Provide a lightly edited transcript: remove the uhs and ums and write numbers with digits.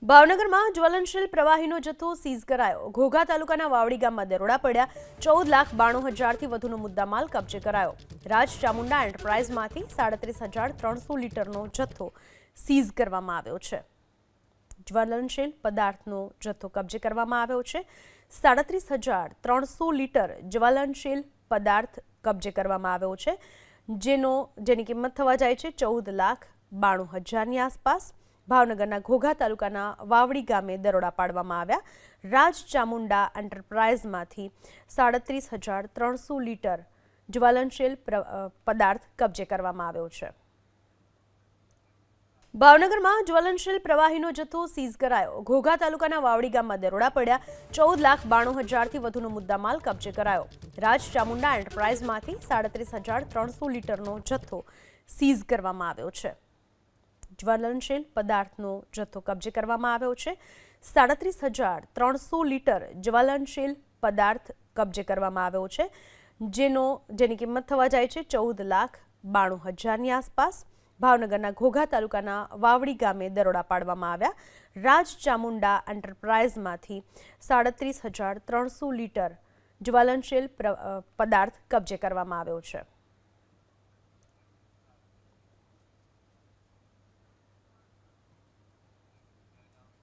ભાવનગરમાં જ્વલનશીલ પ્રવાહીનો જથ્થો સીઝ કરાયો। ઘોઘા તાલુકાના વાવડી ગામમાં દરોડા પડ્યા। 14,92,000થી વધુનો મુદ્દામાલ કબજે કરાયો। રાજ ચામુંડા એન્ટરપ્રાઇઝમાંથી 37,300 લીટરનો જથ્થો સીઝ કરવામાં આવ્યો છે। જ્વલનશીલ પદાર્થનો જથ્થો કબજે કરવામાં આવ્યો છે। 37,300 લીટર જ્વલનશીલ પદાર્થ કબજે કરવામાં આવ્યો છે, જેની કિંમત થવા જાય છે 14,92,000ની આસપાસ। ભાવનગરના ઘોઘા તાલુકાના વાવડી ગામે દરોડા પાડવામાં આવ્યા। રાજ ચામુંડા એન્ટરપ્રાઇઝમાંથી 37,300 લીટર જ્વલનશીલ પદાર્થ કબજે કરવામાં આવ્યો છે। ભાવનગરમાં જ્વલનશીલ પ્રવાહીનો જથ્થો સીઝ કરાયો। ઘોઘા તાલુકાના વાવડી ગામમાં દરોડા પડ્યા। 14,92,000થી વધુનો મુદ્દામાલ કબજે કરાયો। રાજ ચામુંડા એન્ટરપ્રાઇઝમાંથી 37,300 લીટરનો જથ્થો સીઝ કરવામાં આવ્યો છે। જ્વલનશીલ પદાર્થનો જથ્થો કબજે કરવામાં આવ્યો છે। 37,300 લીટર જ્વલનશીલ પદાર્થ કબજે કરવામાં આવ્યો છે, જેની કિંમત થવા જાય છે 14,92,000ની આસપાસ। ભાવનગરના ઘોઘા તાલુકાના વાવડી ગામે દરોડા પાડવામાં આવ્યા। રાજ ચામુંડા એન્ટરપ્રાઇઝમાંથી 37,300 લીટર જ્વલનશીલ પદાર્થ કબજે કરવામાં આવ્યો છે।